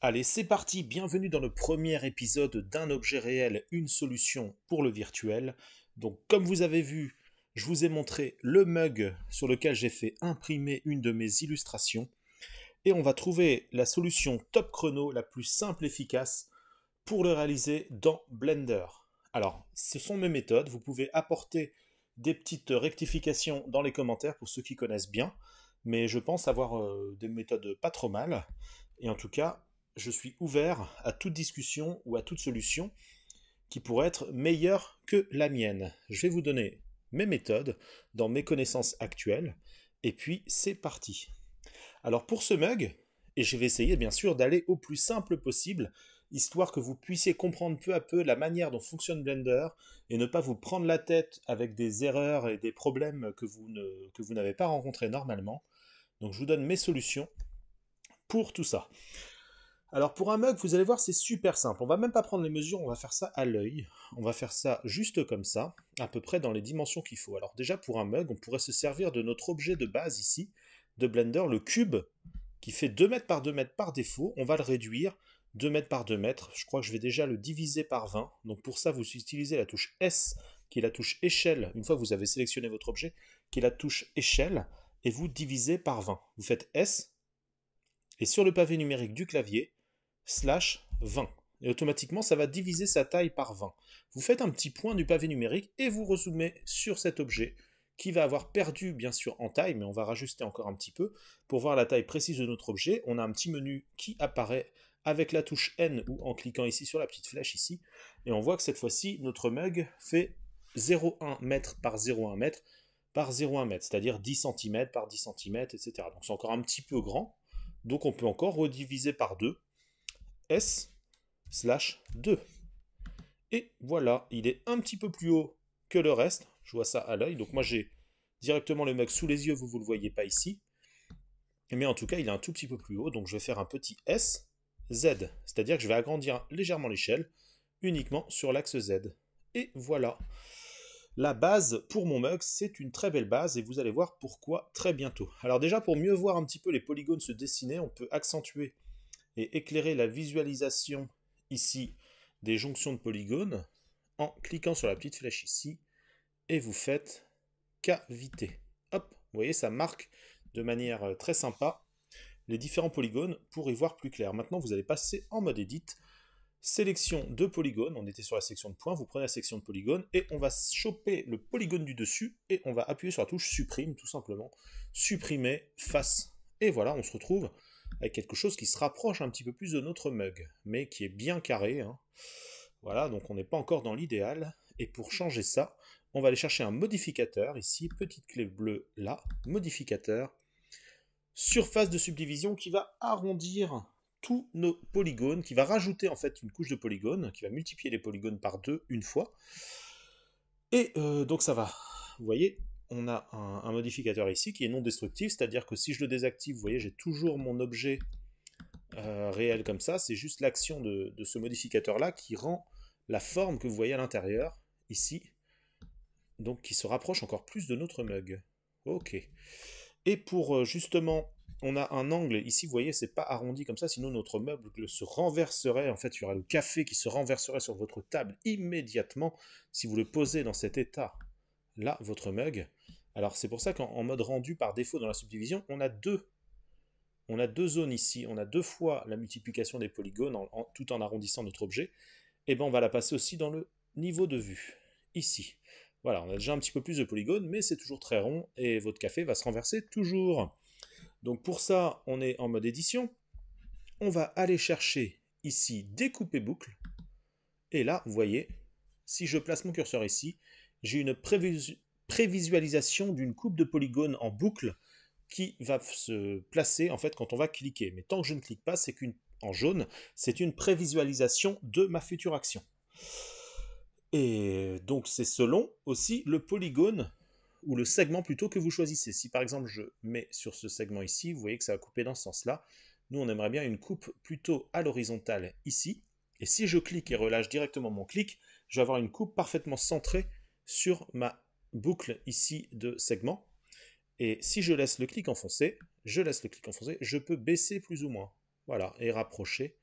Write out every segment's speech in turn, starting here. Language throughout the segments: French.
Allez, c'est parti, bienvenue dans le premier épisode d'un objet réel, une solution pour le virtuel. Donc comme vous avez vu, je vous ai montré le mug sur lequel j'ai fait imprimer une de mes illustrations. Et on va trouver la solution top chrono, la plus simple et efficace pour le réaliser dans Blender. Alors, ce sont mes méthodes, vous pouvez apporter des petites rectifications dans les commentaires pour ceux qui connaissent bien, mais je pense avoir des méthodes pas trop mal. Et en tout cas, je suis ouvert à toute discussion ou à toute solution qui pourrait être meilleure que la mienne. Je vais vous donner mes méthodes dans mes connaissances actuelles, et puis c'est parti. Alors pour ce mug, et je vais essayer bien sûr d'aller au plus simple possible, histoire que vous puissiez comprendre peu à peu la manière dont fonctionne Blender et ne pas vous prendre la tête avec des erreurs et des problèmes que vous n'avez pas rencontrés normalement. Donc je vous donne mes solutions pour tout ça. Alors pour un mug, vous allez voir, c'est super simple. On va même pas prendre les mesures, on va faire ça à l'œil. On va faire ça juste comme ça, à peu près dans les dimensions qu'il faut. Alors déjà pour un mug, on pourrait se servir de notre objet de base ici, de Blender, le cube, qui fait 2 mètres par 2 mètres par défaut. On va le réduire 2 mètres par 2 mètres. Je crois que je vais déjà le diviser par 20. Donc pour ça, vous utilisez la touche S, qui est la touche échelle, une fois que vous avez sélectionné votre objet, qui est la touche échelle, et vous divisez par 20. Vous faites S, et sur le pavé numérique du clavier, /20. Et automatiquement, ça va diviser sa taille par 20. Vous faites un petit point du pavé numérique et vous rezoomez sur cet objet qui va avoir perdu bien sûr en taille, mais on va rajuster encore un petit peu pour voir la taille précise de notre objet. On a un petit menu qui apparaît avec la touche N ou en cliquant ici sur la petite flèche ici, et on voit que cette fois-ci, notre mug fait 0,1 m par 0,1 m par 0,1 m, c'est-à-dire 10 cm par 10 cm, etc. Donc c'est encore un petit peu grand, donc on peut encore rediviser par 2, S/2. Et voilà, il est un petit peu plus haut que le reste. Je vois ça à l'œil. Donc moi j'ai directement le mug sous les yeux, vous ne le voyez pas ici. Mais en tout cas, il est un tout petit peu plus haut. Donc je vais faire un petit S, Z. C'est-à-dire que je vais agrandir légèrement l'échelle, uniquement sur l'axe Z. Et voilà. La base pour mon mug, c'est une très belle base et vous allez voir pourquoi très bientôt. Alors déjà, pour mieux voir un petit peu les polygones se dessiner, on peut accentuer et éclairer la visualisation ici des jonctions de polygones en cliquant sur la petite flèche ici et vous faites cavité. Hop, vous voyez, ça marque de manière très sympa les différents polygones pour y voir plus clair. Maintenant, vous allez passer en mode Edit, sélection de polygones, on était sur la section de points, vous prenez la section de polygones et on va choper le polygone du dessus et on va appuyer sur la touche supprime tout simplement, supprimer face. Et voilà, on se retrouve avec quelque chose qui se rapproche un petit peu plus de notre mug, mais qui est bien carré, hein. Voilà, donc on n'est pas encore dans l'idéal. Et pour changer ça, on va aller chercher un modificateur, ici, petite clé bleue là, modificateur, surface de subdivision qui va arrondir tous nos polygones, qui va rajouter en fait une couche de polygones, qui va multiplier les polygones par 2 une fois. Et donc ça va, vous voyez, on a un modificateur ici qui est non destructif, c'est-à-dire que si je le désactive, vous voyez, j'ai toujours mon objet réel comme ça, c'est juste l'action de ce modificateur-là qui rend la forme que vous voyez à l'intérieur, ici, donc qui se rapproche encore plus de notre mug. Ok. Et pour justement, on a un angle, ici vous voyez, c'est pas arrondi comme ça, sinon notre meuble se renverserait, en fait il y aura le café qui se renverserait sur votre table immédiatement si vous le posez dans cet état, là, votre mug. Alors c'est pour ça qu'en mode rendu par défaut dans la subdivision, on a deux zones ici, on a 2 fois la multiplication des polygones tout en arrondissant notre objet, et bien on va la passer aussi dans le niveau de vue, ici. Voilà, on a déjà un petit peu plus de polygones, mais c'est toujours très rond, et votre café va se renverser toujours. Donc pour ça, on est en mode édition, on va aller chercher ici découper boucle, et là, vous voyez, si je place mon curseur ici, j'ai une prévisualisation d'une coupe de polygones en boucle qui va se placer en fait quand on va cliquer. Mais tant que je ne clique pas, c'est en jaune, c'est une prévisualisation de ma future action. Et donc c'est selon aussi le polygone ou le segment plutôt que vous choisissez. Si par exemple je mets sur ce segment ici, vous voyez que ça va couper dans ce sens-là. Nous on aimerait bien une coupe plutôt à l'horizontale ici. Et si je clique et relâche directement mon clic, je vais avoir une coupe parfaitement centrée sur ma boucle ici de segment. Et si je laisse le clic enfoncé, je peux baisser plus ou moins. Voilà, et rapprocher.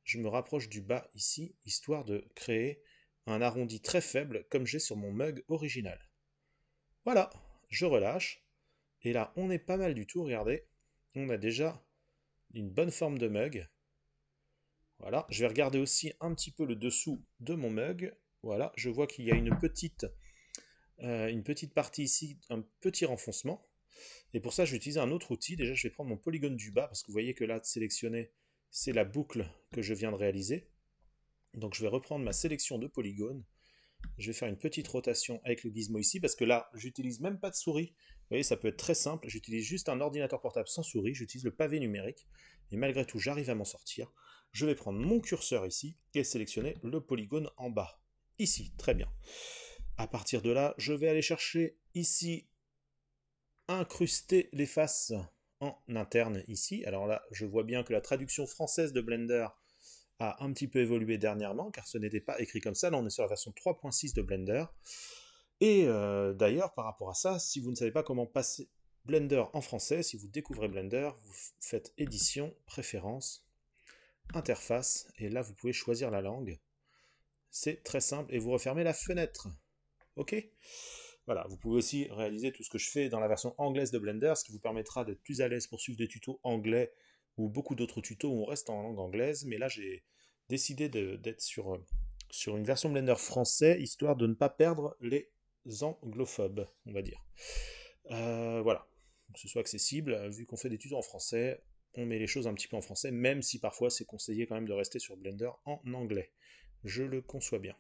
je me rapproche du bas ici, histoire de créer un arrondi très faible comme j'ai sur mon mug original. Voilà, je relâche, et là on est pas mal du tout, regardez, on a déjà une bonne forme de mug. Voilà, je vais regarder aussi un petit peu le dessous de mon mug. Voilà, je vois qu'il y a une petite partie ici, un petit renfoncement. Et pour ça, je vais utiliser un autre outil. Déjà, je vais prendre mon polygone du bas, parce que vous voyez que là, sélectionné, c'est la boucle que je viens de réaliser. Donc je vais reprendre ma sélection de polygones. Je vais faire une petite rotation avec le gizmo ici, parce que là, j'utilise même pas de souris. Vous voyez, ça peut être très simple. J'utilise juste un ordinateur portable sans souris. J'utilise le pavé numérique. Et malgré tout, j'arrive à m'en sortir. Je vais prendre mon curseur ici et sélectionner le polygone en bas. Ici, très bien. À partir de là, je vais aller chercher ici, incruster les faces en interne ici. Alors là, je vois bien que la traduction française de Blender a un petit peu évolué dernièrement, car ce n'était pas écrit comme ça. Là, on est sur la version 3.6 de Blender. Et d'ailleurs, par rapport à ça, si vous ne savez pas comment passer Blender en français, si vous découvrez Blender, vous faites édition, préférences, interface, et là, vous pouvez choisir la langue. C'est très simple, et vous refermez la fenêtre. Ok ? Voilà, vous pouvez aussi réaliser tout ce que je fais dans la version anglaise de Blender, ce qui vous permettra d'être plus à l'aise pour suivre des tutos anglais ou beaucoup d'autres tutos où on reste en langue anglaise. Mais là, j'ai décidé d'être sur une version Blender français, histoire de ne pas perdre les anglophobes, on va dire. Voilà, que ce soit accessible. Vu qu'on fait des tutos en français, on met les choses un petit peu en français, même si parfois c'est conseillé quand même de rester sur Blender en anglais. Je le conçois bien.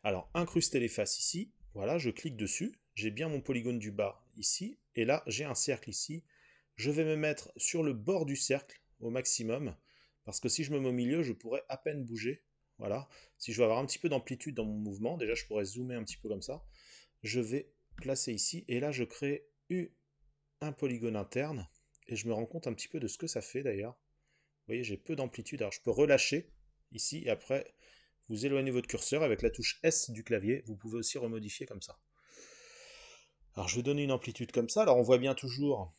Alors, incruster les faces ici, voilà, je clique dessus, j'ai bien mon polygone du bas ici, et là, j'ai un cercle ici. Je vais me mettre sur le bord du cercle au maximum, parce que si je me mets au milieu, je pourrais à peine bouger. Voilà, si je veux avoir un petit peu d'amplitude dans mon mouvement, déjà je pourrais zoomer un petit peu comme ça. Je vais placer ici, et là je crée un polygone interne, et je me rends compte un petit peu de ce que ça fait d'ailleurs. Vous voyez, j'ai peu d'amplitude, alors je peux relâcher ici, et après vous éloignez votre curseur avec la touche S du clavier, vous pouvez aussi remodifier comme ça. Alors je vais donner une amplitude comme ça, alors on voit bien toujours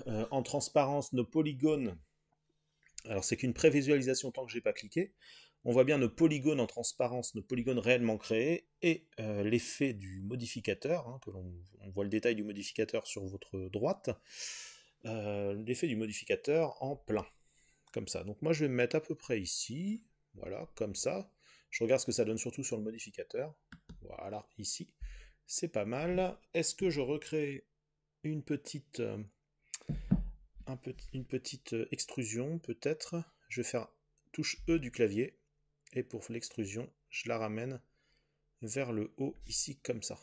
en transparence nos polygones, alors c'est qu'une prévisualisation tant que je n'ai pas cliqué, on voit bien nos polygones en transparence, nos polygones réellement créés, et l'effet du modificateur, hein, on voit le détail du modificateur sur votre droite, l'effet du modificateur en plein, comme ça. Donc moi je vais me mettre à peu près ici, voilà, comme ça. Je regarde ce que ça donne surtout sur le modificateur. Voilà, ici. C'est pas mal. Est-ce que je recrée une petite, extrusion, peut-être? Je vais faire touche E du clavier. Et pour l'extrusion, je la ramène vers le haut, ici, comme ça.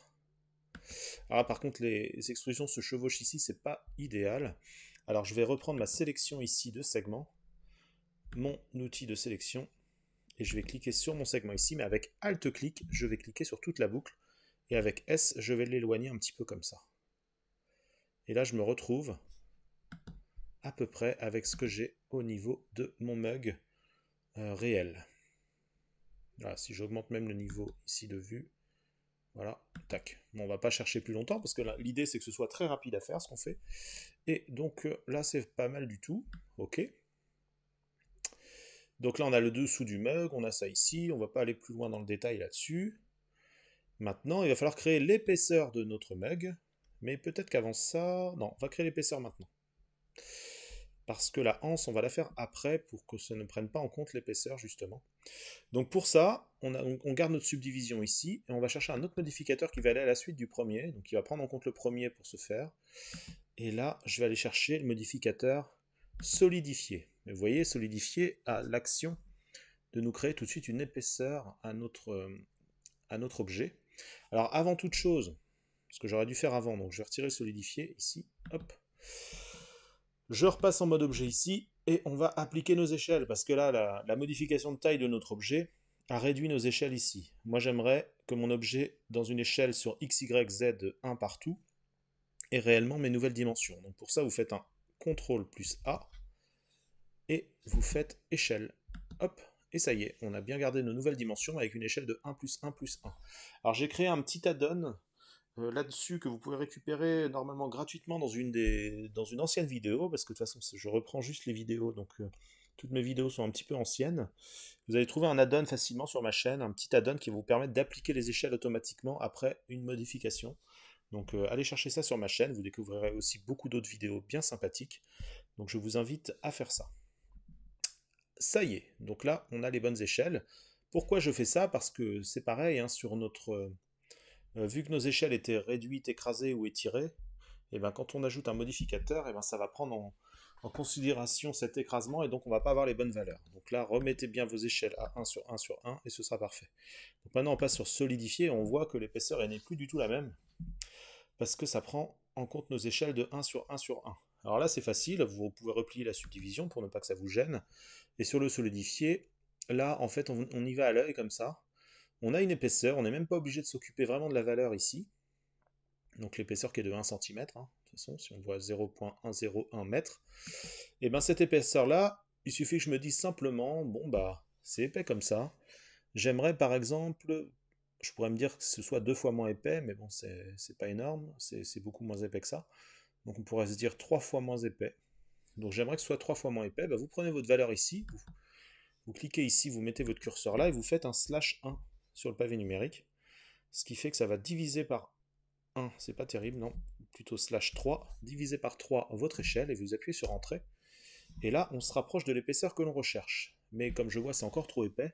Alors par contre, les extrusions se chevauchent ici, c'est pas idéal. Alors je vais reprendre ma sélection ici de segments, mon outil de sélection, et je vais cliquer sur mon segment ici, mais avec Alt-clic, je vais cliquer sur toute la boucle, et avec S, je vais l'éloigner un petit peu comme ça. Et là, je me retrouve à peu près avec ce que j'ai au niveau de mon mug réel. Voilà, si j'augmente même le niveau ici de vue, voilà, tac. Bon, on va pas chercher plus longtemps, parce que l'idée, c'est que ce soit très rapide à faire, ce qu'on fait. Et donc, là, c'est pas mal du tout. Ok. Donc là, on a le dessous du mug, on a ça ici, on va pas aller plus loin dans le détail là-dessus. Maintenant, il va falloir créer l'épaisseur de notre mug, mais peut-être qu'avant ça... Non, on va créer l'épaisseur maintenant. Parce que la anse, on va la faire après, pour que ça ne prenne pas en compte l'épaisseur, justement. Donc pour ça, on garde notre subdivision ici, et on va chercher un autre modificateur qui va aller à la suite du premier, donc il va prendre en compte le premier pour ce faire. Et là, je vais aller chercher le modificateur solidifier. Mais vous voyez, solidifier a l'action de nous créer tout de suite une épaisseur à notre objet. Alors avant toute chose, ce que j'aurais dû faire avant, donc je vais retirer solidifier ici, hop. Je repasse en mode objet ici, et on va appliquer nos échelles, parce que là, la modification de taille de notre objet a réduit nos échelles ici. Moi, j'aimerais que mon objet, dans une échelle sur x, y, z de 1 partout, ait réellement mes nouvelles dimensions. Donc pour ça, vous faites un CTRL plus A, et vous faites échelle. Hop, et ça y est, on a bien gardé nos nouvelles dimensions avec une échelle de 1 plus 1 plus 1. Alors j'ai créé un petit add-on là-dessus que vous pouvez récupérer normalement gratuitement dans une ancienne vidéo, parce que de toute façon je reprends juste les vidéos, donc Toutes mes vidéos sont un petit peu anciennes. Vous allez trouver un add-on facilement sur ma chaîne, un petit add-on qui va vous permettre d'appliquer les échelles automatiquement après une modification. Donc allez chercher ça sur ma chaîne, vous découvrirez aussi beaucoup d'autres vidéos bien sympathiques. Donc je vous invite à faire ça. Ça y est, donc là on a les bonnes échelles. Pourquoi je fais ça? Parce que c'est pareil, hein, sur notre... vu que nos échelles étaient réduites, écrasées ou étirées, et ben, quand on ajoute un modificateur, et ben, ça va prendre en considération cet écrasement et donc on ne va pas avoir les bonnes valeurs. Donc là, remettez bien vos échelles à 1 sur 1 sur 1 et ce sera parfait. Donc maintenant, on passe sur solidifier et on voit que l'épaisseur n'est plus du tout la même parce que ça prend en compte nos échelles de 1 sur 1 sur 1. Alors là, c'est facile, vous pouvez replier la subdivision pour ne pas que ça vous gêne. Et sur le solidifier, là, en fait, on y va à l'œil comme ça. On a une épaisseur, on n'est même pas obligé de s'occuper vraiment de la valeur ici. Donc l'épaisseur qui est de 1 cm, hein. De toute façon, si on voit 0,101 m, et bien cette épaisseur-là, il suffit que je me dise simplement, bon bah, c'est épais comme ça. J'aimerais par exemple, je pourrais me dire que ce soit 2 fois moins épais, mais bon, c'est pas énorme, c'est beaucoup moins épais que ça. Donc on pourrait se dire 3 fois moins épais. Donc j'aimerais que ce soit 3 fois moins épais. Bah, vous prenez votre valeur ici, vous cliquez ici, vous mettez votre curseur là, et vous faites un /1 sur le pavé numérique. Ce qui fait que ça va diviser par 1, c'est pas terrible, non, plutôt /3, divisé par 3 votre échelle, et vous appuyez sur Entrée. Et là, on se rapproche de l'épaisseur que l'on recherche. Mais comme je vois, c'est encore trop épais,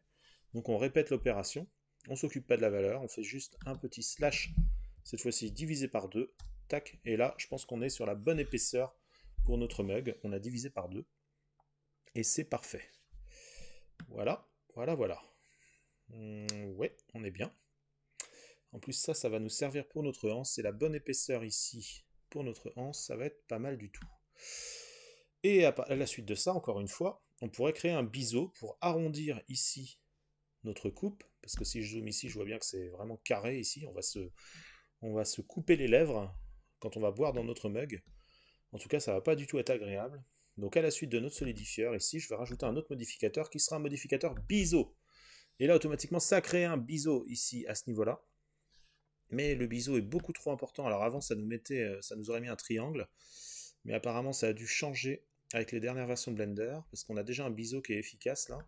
donc on répète l'opération, on ne s'occupe pas de la valeur, on fait juste un petit slash, cette fois-ci divisé par 2, tac, et là, je pense qu'on est sur la bonne épaisseur pour notre mug, on a divisé par 2, et c'est parfait. Voilà, voilà, voilà. Ouais, on est bien. En plus, ça va nous servir pour notre anse. C'est la bonne épaisseur ici pour notre anse. Ça va être pas mal du tout. Et à la suite de ça, encore une fois, on pourrait créer un biseau pour arrondir ici notre coupe. Parce que si je zoome ici, je vois bien que c'est vraiment carré ici. On va se couper les lèvres quand on va boire dans notre mug. En tout cas, ça va pas du tout être agréable. Donc à la suite de notre solidifieur, ici, je vais rajouter un autre modificateur qui sera un modificateur biseau. Et là, automatiquement, ça crée un biseau ici, à ce niveau-là. Mais le biseau est beaucoup trop important. Alors avant, ça nous aurait mis un triangle. Mais apparemment, ça a dû changer avec les dernières versions de Blender. Parce qu'on a déjà un biseau qui est efficace là.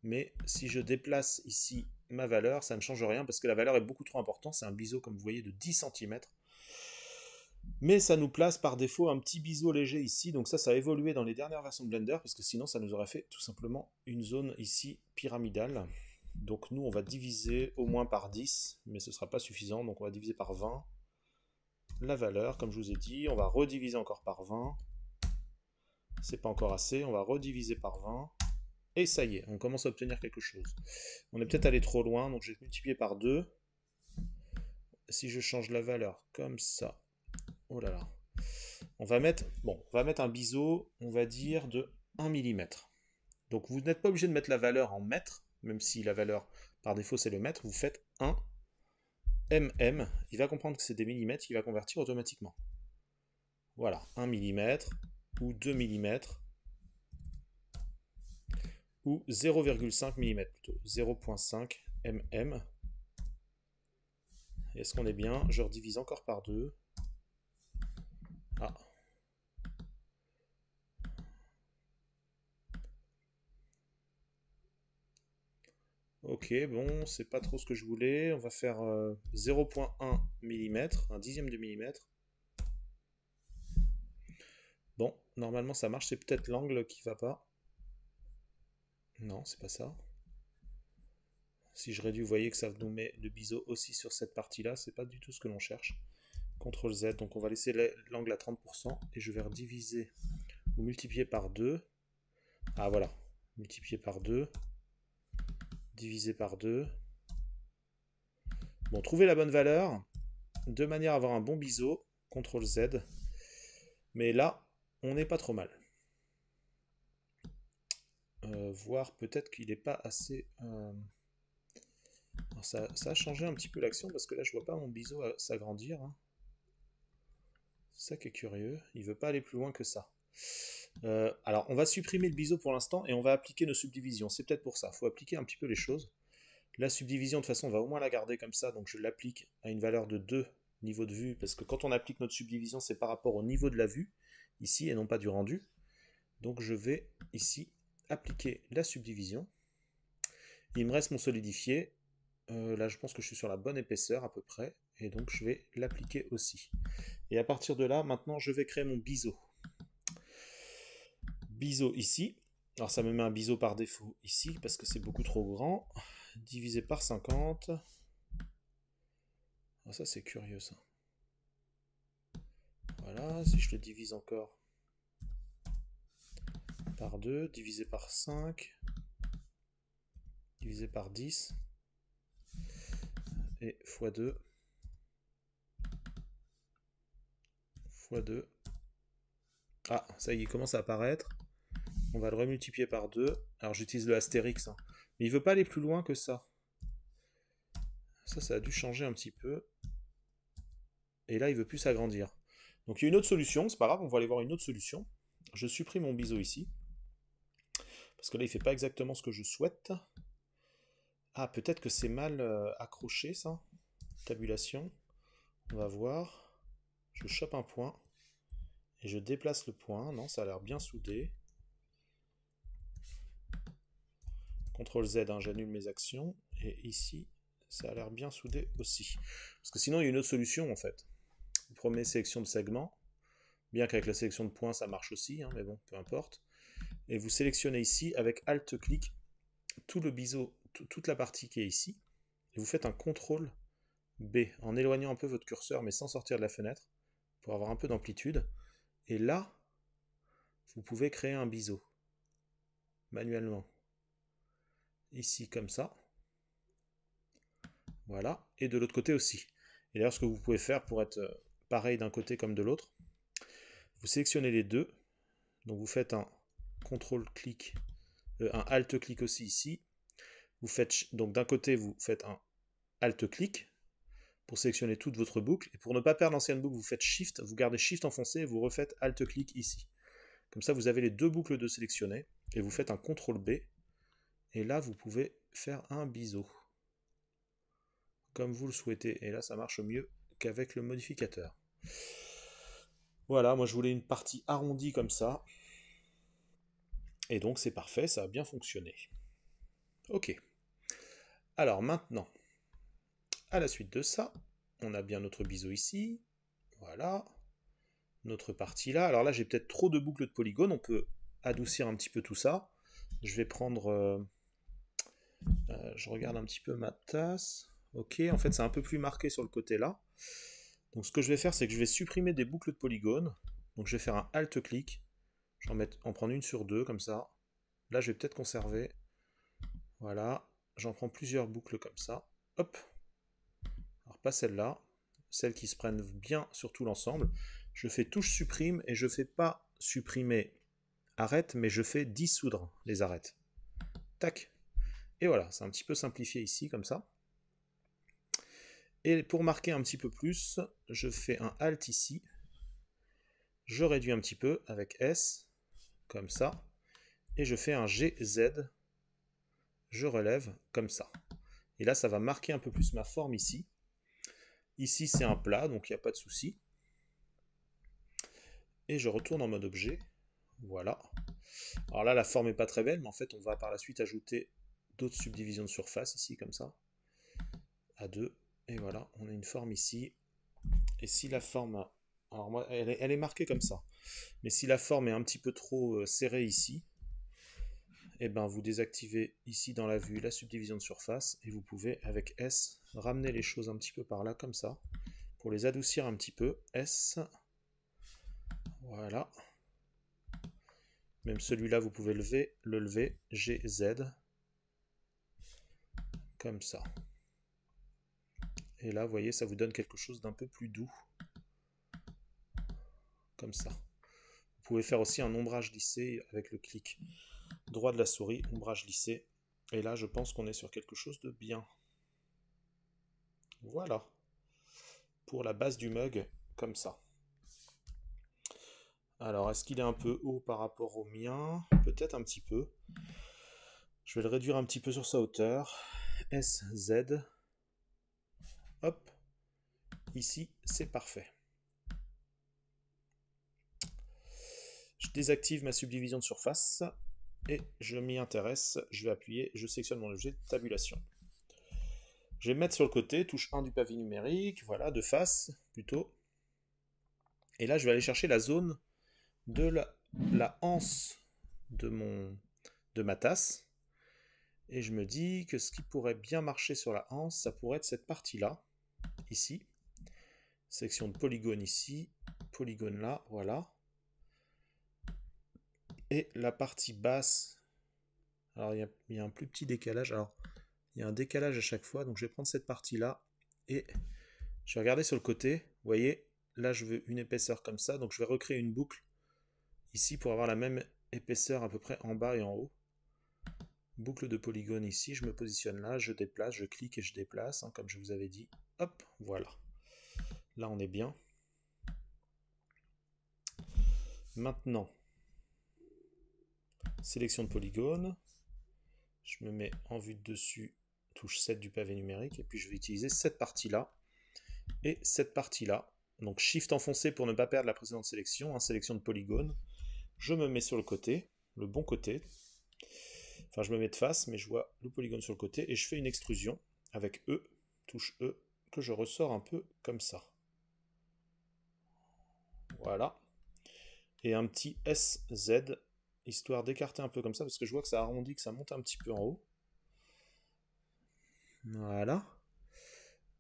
Mais si je déplace ici ma valeur, ça ne change rien. Parce que la valeur est beaucoup trop importante. C'est un biseau, comme vous voyez, de 10 cm. Mais ça nous place par défaut un petit biseau léger ici. Donc ça a évolué dans les dernières versions de Blender. Parce que sinon, ça nous aurait fait tout simplement une zone ici pyramidale. Donc nous, on va diviser au moins par 10, mais ce ne sera pas suffisant, donc on va diviser par 20 la valeur, comme je vous ai dit. On va rediviser encore par 20. C'est pas encore assez, on va rediviser par 20. Et ça y est, on commence à obtenir quelque chose. On est peut-être allé trop loin, donc je vais multiplier par 2. Si je change la valeur comme ça, oh là là, on va mettre un biseau, on va dire de 1 mm. Donc vous n'êtes pas obligé de mettre la valeur en mètres, même si la valeur par défaut c'est le mètre, vous faites 1 mm, il va comprendre que c'est des millimètres, il va convertir automatiquement. Voilà, 1 mm, ou 2 mm, ou 0,5 mm plutôt, 0,5 mm. Est-ce qu'on est bien? Je redivise encore par 2. Ah. Ok, bon, c'est pas trop ce que je voulais. On va faire 0,1 mm, un dixième de millimètre. Bon, normalement ça marche, c'est peut-être l'angle qui va pas. Non, c'est pas ça. Si je réduis, vous voyez que ça nous met le biseau aussi sur cette partie-là, c'est pas du tout ce que l'on cherche. CTRL Z, donc on va laisser l'angle à 30%, et je vais rediviser, ou multiplier par 2. Ah voilà, multiplier par 2, diviser par 2. Bon, trouver la bonne valeur, de manière à avoir un bon biseau, CTRL Z. Mais là, on n'est pas trop mal. Voir peut-être qu'il n'est pas assez... Alors ça a changé un petit peu l'action, parce que là, je vois pas mon biseau s'agrandir. Hein. C'est ça qui est curieux. Il veut pas aller plus loin que ça. Alors, on va supprimer le biseau pour l'instant, et on va appliquer nos subdivisions. C'est peut-être pour ça. Il faut appliquer un petit peu les choses. La subdivision, de toute façon, on va au moins la garder comme ça, donc je l'applique à une valeur de 2 niveau de vue, parce que quand on applique notre subdivision, c'est par rapport au niveau de la vue, ici, et non pas du rendu. Donc je vais ici appliquer la subdivision. Il me reste mon solidifié. Là, je pense que je suis sur la bonne épaisseur à peu près. Et donc, je vais l'appliquer aussi. Et à partir de là, maintenant, je vais créer mon biseau. Biseau ici. Alors, ça me met un biseau par défaut ici, parce que c'est beaucoup trop grand. Divisé par 50. Ah, ça, c'est curieux, ça. Voilà, si je le divise encore par 2, divisé par 5, divisé par 10, et x2, x2. Ah, ça y est, il commence à apparaître. On va le remultiplier par 2. Alors j'utilise le astérix, hein. Mais il ne veut pas aller plus loin que ça. Ça a dû changer un petit peu. Et là, il ne veut plus s'agrandir. Donc il y a une autre solution, c'est pas grave, on va aller voir une autre solution. Je supprime mon biseau ici. Parce que là, il ne fait pas exactement ce que je souhaite. Ah, peut-être que c'est mal accroché, ça. Tabulation. On va voir. Je chope un point. Et je déplace le point. Non, ça a l'air bien soudé. CTRL Z, hein, j'annule mes actions. Et ici, ça a l'air bien soudé aussi. Parce que sinon, il y a une autre solution, en fait. Vous prenez sélection de segment. Bien qu'avec la sélection de points, ça marche aussi, hein, mais bon, peu importe. Et vous sélectionnez ici, avec Alt-clic, tout le biseau, toute la partie qui est ici. Et vous faites un CTRL B, en éloignant un peu votre curseur, mais sans sortir de la fenêtre, pour avoir un peu d'amplitude. Et là, vous pouvez créer un biseau, manuellement. Ici, comme ça. Voilà. Et de l'autre côté aussi. Et d'ailleurs, ce que vous pouvez faire pour être pareil d'un côté comme de l'autre, vous sélectionnez les deux. Donc vous faites un CTRL-clic, un Alt-clic aussi ici. Vous faites, donc d'un côté, vous faites un Alt-clic pour sélectionner toute votre boucle. Et pour ne pas perdre l'ancienne boucle, vous faites Shift, vous gardez Shift enfoncé et vous refaites Alt-clic ici. Comme ça, vous avez les deux boucles de sélectionner. Et vous faites un CTRL B. Et là, vous pouvez faire un biseau. Comme vous le souhaitez. Et là, ça marche mieux qu'avec le modificateur. Voilà, moi je voulais une partie arrondie comme ça. Et donc c'est parfait, ça a bien fonctionné. Ok. Alors maintenant, à la suite de ça, on a bien notre biseau ici. Voilà. Notre partie là. Alors là, j'ai peut-être trop de boucles de polygones. On peut adoucir un petit peu tout ça. Je vais prendre... je regarde un petit peu ma tasse. Ok, en fait c'est un peu plus marqué sur le côté là. Donc ce que je vais faire, c'est que je vais supprimer des boucles de polygones. Donc je vais faire un Alt-clic. Je vais en prendre une sur deux, comme ça. Là, je vais peut-être conserver. Voilà. J'en prends plusieurs boucles comme ça. Hop. Alors pas celle-là. Celles qui se prennent bien sur tout l'ensemble. Je fais touche supprime et je ne fais pas supprimer arrête, mais je fais dissoudre les arêtes. Tac. Et voilà, c'est un petit peu simplifié ici, comme ça. Et pour marquer un petit peu plus, je fais un Alt ici. Je réduis un petit peu avec S, comme ça. Et je fais un GZ. Je relève comme ça. Et là, ça va marquer un peu plus ma forme ici. Ici, c'est un plat, donc il n'y a pas de souci. Et je retourne en mode objet. Voilà. Alors là, la forme n'est pas très belle, mais en fait, on va par la suite ajouter d'autres subdivisions de surface ici, comme ça. À 2. Et voilà, on a une forme ici. Et si la forme... Alors moi, elle est marquée comme ça. Mais si la forme est un petit peu trop serrée ici, et ben vous désactivez ici dans la vue la subdivision de surface et vous pouvez avec S ramener les choses un petit peu par là comme ça pour les adoucir un petit peu. S, voilà. Même celui-là vous pouvez le lever, GZ, comme ça. Et là vous voyez ça vous donne quelque chose d'un peu plus doux, comme ça. Vous pouvez faire aussi un ombrage lissé avec le clic droit de la souris, ombrage lissé. Et là, je pense qu'on est sur quelque chose de bien. Voilà. Pour la base du mug, comme ça. Alors, est-ce qu'il est un peu haut par rapport au mien? Peut-être un petit peu. Je vais le réduire un petit peu sur sa hauteur. SZ. Hop. Ici, c'est parfait. Je désactive ma subdivision de surface et je m'y intéresse. Je vais appuyer, je sélectionne mon objet de tabulation. Je vais mettre sur le côté, touche 1 du pavé numérique, voilà, de face plutôt. Et là, je vais aller chercher la zone de la anse de ma tasse. Et je me dis que ce qui pourrait bien marcher sur la anse, ça pourrait être cette partie-là, ici. Section de polygone ici, polygone là, voilà. Et la partie basse, alors il y a un plus petit décalage, alors il y a un décalage à chaque fois, donc je vais prendre cette partie-là et je vais regarder sur le côté. Vous voyez, là je veux une épaisseur comme ça, donc je vais recréer une boucle ici pour avoir la même épaisseur à peu près en bas et en haut. Boucle de polygone ici, je me positionne là, je déplace, je clique et je déplace, hein, comme je vous avais dit. Hop, voilà. Là on est bien. Maintenant, sélection de polygone. Je me mets en vue de dessus, touche 7 du pavé numérique, et puis je vais utiliser cette partie-là et cette partie-là. Donc Shift enfoncé pour ne pas perdre la précédente sélection, hein, sélection de polygone. Je me mets sur le côté, le bon côté. Enfin, je me mets de face, mais je vois le polygone sur le côté, et je fais une extrusion avec E, touche E, que je ressors un peu comme ça. Voilà. Et un petit SZ, histoire d'écarter un peu comme ça, parce que je vois que ça arrondit, que ça monte un petit peu en haut. Voilà.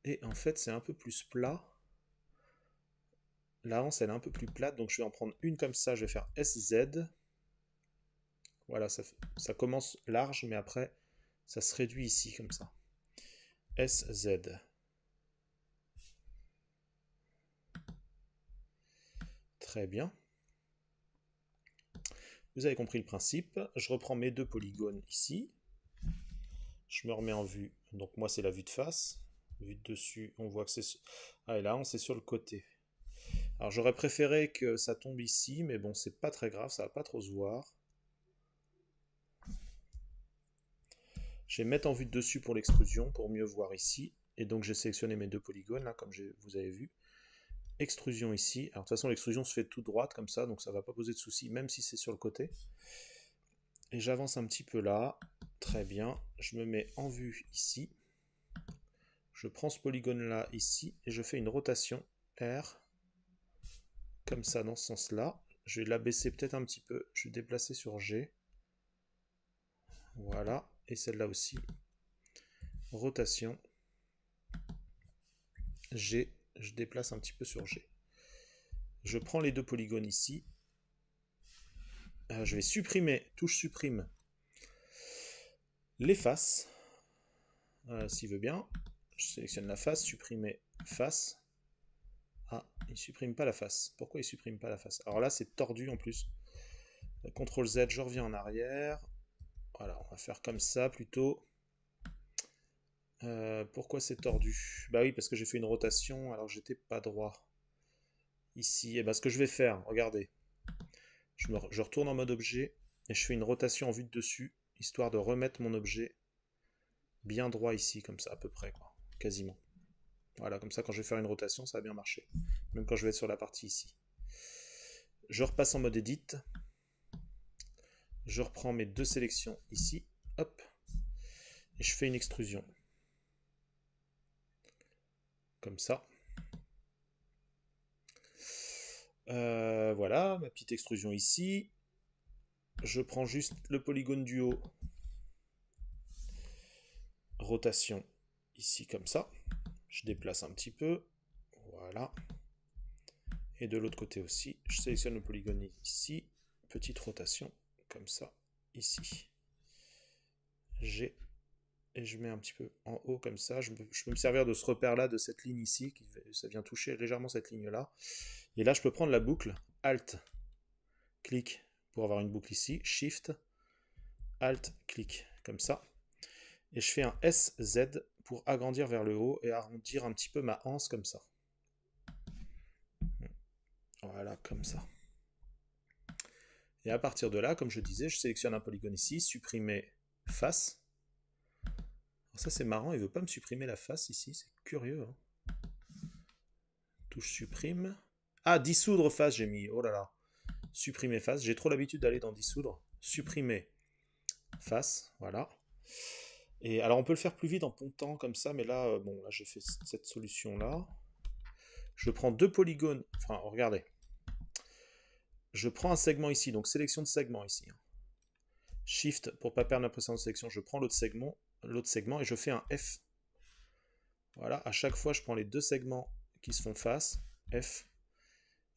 Et en fait, c'est un peu plus plat. La hanse, elle est un peu plus plate, donc je vais en prendre une comme ça, je vais faire SZ. Voilà, ça commence large, mais après, ça se réduit ici, comme ça. SZ. Très bien. Vous avez compris le principe. Je reprends mes deux polygones ici. Je me remets en vue. Donc moi, c'est la vue de face. Vue de dessus, on voit que c'est... Ah, et là, on c'est sur le côté. Alors, j'aurais préféré que ça tombe ici, mais bon, c'est pas très grave, ça va pas trop se voir. Je vais mettre en vue de dessus pour l'extrusion, pour mieux voir ici. Et donc, j'ai sélectionné mes deux polygones, là, comme vous avez vu. Extrusion ici. Alors, de toute façon, l'extrusion se fait toute droite, comme ça, donc ça ne va pas poser de soucis, même si c'est sur le côté. Et j'avance un petit peu là. Très bien. Je me mets en vue ici. Je prends ce polygone-là ici, et je fais une rotation R, comme ça, dans ce sens-là. Je vais l'abaisser peut-être un petit peu. Je vais déplacer sur G. Voilà. Et celle-là aussi. Rotation. G. Je déplace un petit peu sur G. Je prends les deux polygones ici. Je vais supprimer, touche supprime, les faces. S'il veut bien. Je sélectionne la face, supprimer face. Ah, il ne supprime pas la face. Pourquoi il ne supprime pas la face? Alors là, c'est tordu en plus. CTRL Z, je reviens en arrière. Voilà, on va faire comme ça plutôt. Pourquoi c'est tordu? Bah oui, parce que j'ai fait une rotation alors j'étais pas droit. Ici, et bah ce que je vais faire, regardez. Je retourne en mode objet et je fais une rotation en vue de dessus, histoire de remettre mon objet bien droit ici, comme ça à peu près, quoi, quasiment. Voilà, comme ça quand je vais faire une rotation, ça va bien marcher. Même quand je vais être sur la partie ici. Je repasse en mode edit. Je reprends mes deux sélections ici, hop, et je fais une extrusion. Comme ça. Voilà, ma petite extrusion ici. Je prends juste le polygone du haut. Rotation ici comme ça. Je déplace un petit peu. Voilà. Et de l'autre côté aussi. Je sélectionne le polygone ici. Petite rotation comme ça. Ici. G. Et je mets un petit peu en haut comme ça. Je peux me servir de ce repère-là, de cette ligne ici. Ça vient toucher légèrement cette ligne-là. Et là, je peux prendre la boucle. Alt. Clic pour avoir une boucle ici. Shift. Alt. Clic. Comme ça. Et je fais un SZ pour agrandir vers le haut et arrondir un petit peu ma anse comme ça. Voilà, comme ça. Et à partir de là, comme je disais, je sélectionne un polygone ici, supprimer face. Alors ça c'est marrant, il ne veut pas me supprimer la face ici, c'est curieux. Hein. Touche supprime. Ah, dissoudre face j'ai mis, oh là là. supprimer face. J'ai trop l'habitude d'aller dans dissoudre. Supprimer face, voilà. Et alors on peut le faire plus vite en pontant comme ça, mais là, bon, là j'ai fait cette solution-là. Je prends 2 polygones, enfin regardez. Je prends un segment ici, donc sélection de segment ici. Shift pour ne pas perdre la précédente sélection, je prends l'autre segment et je fais un F. Voilà, à chaque fois je prends les 2 segments qui se font face, F,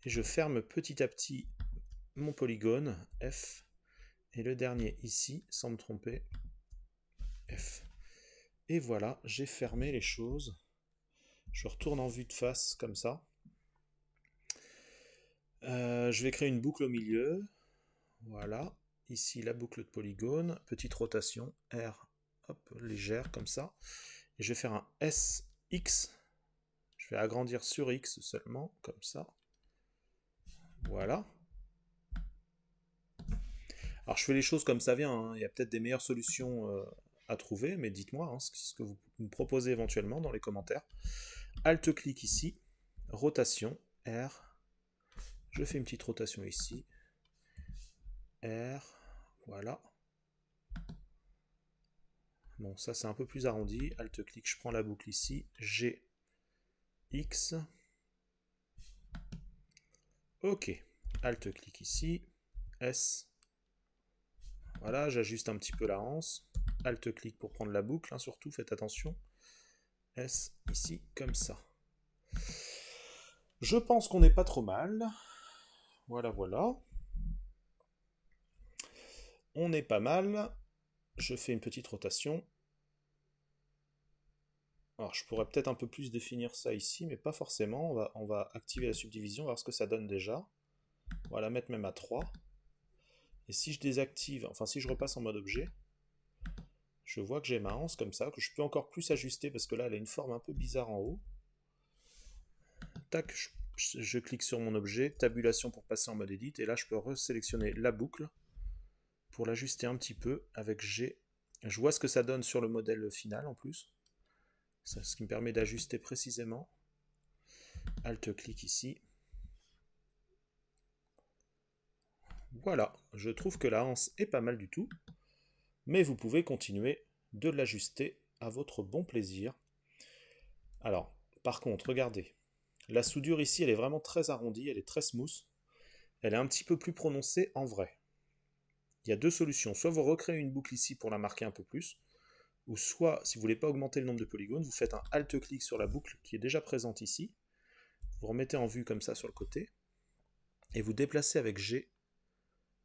et je ferme petit à petit mon polygone, F, et le dernier ici, sans me tromper, F. Et voilà, j'ai fermé les choses. Je retourne en vue de face comme ça. Je vais créer une boucle au milieu. Voilà. Ici, la boucle de polygone. Petite rotation. R, hop, légère comme ça. Et je vais faire un SX. Je vais agrandir sur X seulement, comme ça. Voilà. Alors, je fais les choses comme ça vient. Hein. Il y a peut-être des meilleures solutions à trouver, mais dites-moi hein, ce que vous me proposez éventuellement dans les commentaires. Alt-clic ici. Rotation. R. Je fais une petite rotation ici. R, voilà. Bon, ça c'est un peu plus arrondi. Alt-clic, je prends la boucle ici. G, X. Ok. Alt-clic ici. S. Voilà, j'ajuste un petit peu la anse. Alt-clic pour prendre la boucle, hein, surtout, faites attention. S, ici, comme ça. Je pense qu'on n'est pas trop mal. Voilà, voilà. On est pas mal. Je fais une petite rotation. Alors, je pourrais peut-être un peu plus définir ça ici, mais pas forcément. On va activer la subdivision, voir ce que ça donne déjà. On va la mettre même à 3. Et si je désactive, enfin si je repasse en mode objet, je vois que j'ai ma anse comme ça, que je peux encore plus ajuster, parce que là, elle a une forme un peu bizarre en haut. Tac, je clique sur mon objet, tabulation pour passer en mode edit, et là, je peux resélectionner la boucle pour l'ajuster un petit peu avec G. Je vois ce que ça donne sur le modèle final en plus. C'est ce qui me permet d'ajuster précisément. Alt-clic ici. Voilà, je trouve que la anse est pas mal du tout, mais vous pouvez continuer de l'ajuster à votre bon plaisir. Alors, par contre, regardez, la soudure ici, elle est vraiment très arrondie, elle est très smooth, elle est un petit peu plus prononcée en vrai. Il y a deux solutions, soit vous recréez une boucle ici pour la marquer un peu plus, ou soit, si vous ne voulez pas augmenter le nombre de polygones, vous faites un Alt-clic sur la boucle qui est déjà présente ici, vous remettez en vue comme ça sur le côté, et vous déplacez avec G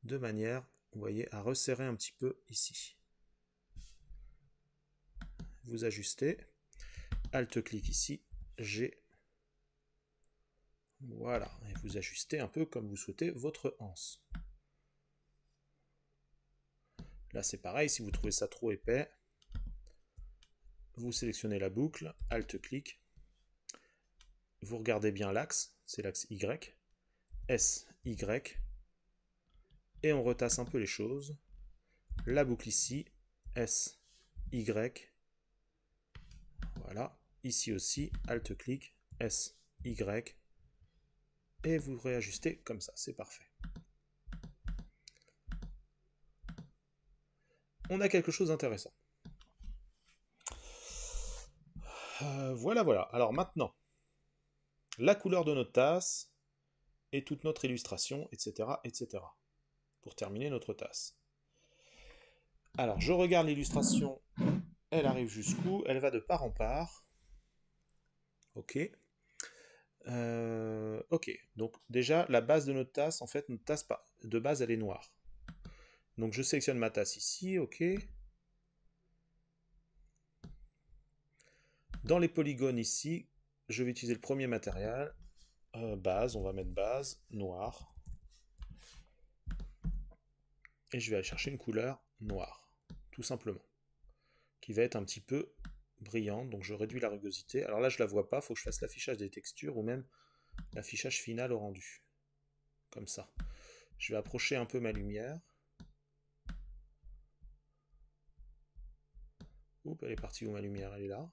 de manière, vous voyez, à resserrer un petit peu ici. Vous ajustez, Alt-clic ici, G, voilà, et vous ajustez un peu comme vous souhaitez votre anse. Là c'est pareil, si vous trouvez ça trop épais, vous sélectionnez la boucle, Alt-clic, vous regardez bien l'axe, c'est l'axe Y, S, Y, et on retasse un peu les choses. La boucle ici, S, Y, voilà, ici aussi, Alt-clic, S, Y, et vous réajustez comme ça, c'est parfait. On a quelque chose d'intéressant. Voilà, voilà. Alors maintenant, la couleur de notre tasse et toute notre illustration, etc., etc. Pour terminer notre tasse. Alors, je regarde l'illustration. Elle arrive jusqu'où? Elle va de part en part. Ok. Ok. Donc déjà, la base de notre tasse, en fait, notre tasse de base, elle est noire. Donc je sélectionne ma tasse ici. Ok. Dans les polygones ici, je vais utiliser le premier matériel. Base, on va mettre base, noir. Et je vais aller chercher une couleur noire, tout simplement, qui va être un petit peu brillante, donc je réduis la rugosité. Alors là, je ne la vois pas, il faut que je fasse l'affichage des textures ou même l'affichage final au rendu. Comme ça. Je vais approcher un peu ma lumière. Oups, elle est partie où ma lumière? Elle est là.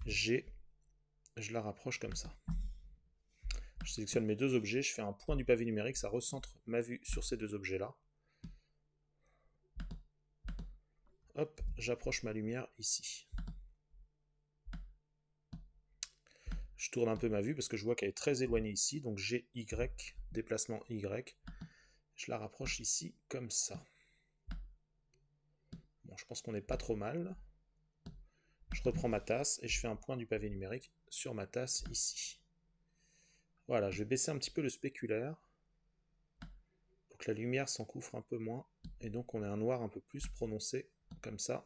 G, je la rapproche comme ça. Je sélectionne mes deux objets, je fais un point du pavé numérique, ça recentre ma vue sur ces deux objets-là. Hop, j'approche ma lumière ici. Je tourne un peu ma vue parce que je vois qu'elle est très éloignée ici, donc j'ai Y, déplacement Y. Je la rapproche ici comme ça. Bon, je pense qu'on n'est pas trop mal. Je reprends ma tasse et je fais un point du pavé numérique sur ma tasse ici. Voilà, je vais baisser un petit peu le spéculaire pour que la lumière s'encouffre un peu moins et donc on ait un noir un peu plus prononcé, comme ça,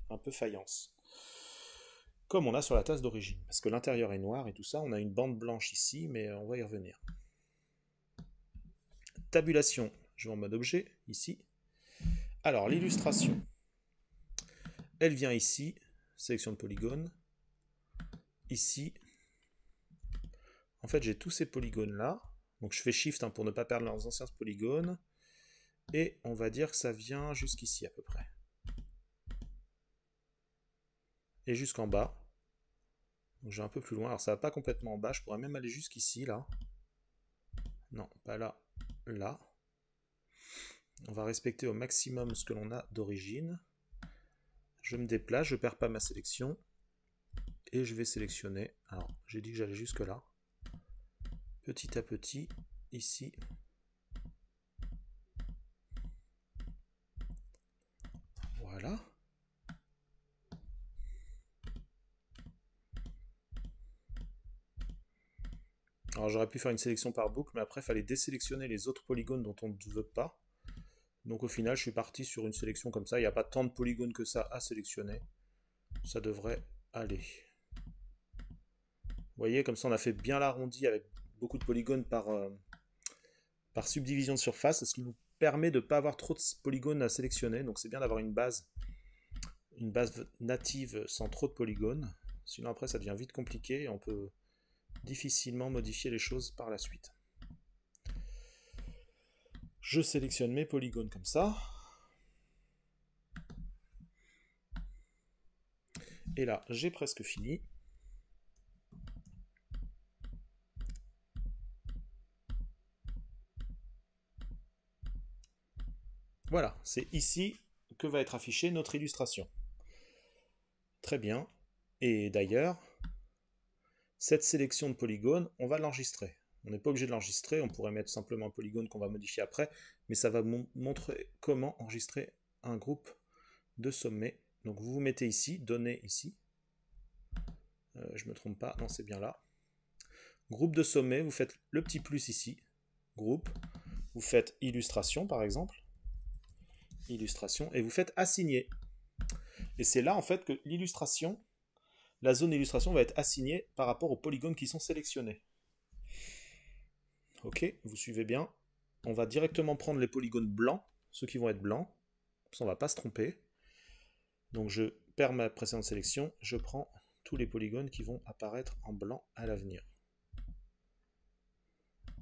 un peu faïence. Comme on a sur la tasse d'origine, parce que l'intérieur est noir et tout ça, on a une bande blanche ici, mais on va y revenir. Tabulation, je vais en mode objet, ici. Alors, l'illustration, elle vient ici, sélection de polygones, ici. En fait, j'ai tous ces polygones-là, donc je fais Shift pour ne pas perdre leurs anciens polygones, et on va dire que ça vient jusqu'ici à peu près. Et jusqu'en bas. Donc j'ai un peu plus loin, alors ça va pas complètement en bas, je pourrais même aller jusqu'ici, là. Non, pas là, là. On va respecter au maximum ce que l'on a d'origine. Je me déplace, je ne perds pas ma sélection. Et je vais sélectionner. Alors, j'ai dit que j'allais jusque là. Petit à petit, ici. Voilà. Alors, j'aurais pu faire une sélection par boucle, mais après, il fallait désélectionner les autres polygones dont on ne veut pas. Donc, au final, je suis parti sur une sélection comme ça. Il n'y a pas tant de polygones que ça à sélectionner. Ça devrait aller. Vous voyez, comme ça, on a fait bien l'arrondi avec beaucoup de polygones par subdivision de surface, ce qui nous permet de ne pas avoir trop de polygones à sélectionner. Donc, c'est bien d'avoir une base native sans trop de polygones. Sinon, après, ça devient vite compliqué et on peut difficilement modifier les choses par la suite. Je sélectionne mes polygones comme ça. Et là, j'ai presque fini. Voilà, c'est ici que va être affichée notre illustration. Très bien. Et d'ailleurs, cette sélection de polygones, on va l'enregistrer. On n'est pas obligé de l'enregistrer, on pourrait mettre simplement un polygone qu'on va modifier après, mais ça va montrer comment enregistrer un groupe de sommets. Donc vous vous mettez ici, données ici. Je ne me trompe pas, non c'est bien là. Groupe de sommets, vous faites le petit plus ici, groupe, vous faites illustration par exemple, illustration, et vous faites assigner. Et c'est là en fait que l'illustration, la zone d'illustration va être assignée par rapport aux polygones qui sont sélectionnés. Ok, vous suivez bien. On va directement prendre les polygones blancs, ceux qui vont être blancs, ça on va pas se tromper. Donc je perds ma précédente sélection, je prends tous les polygones qui vont apparaître en blanc à l'avenir.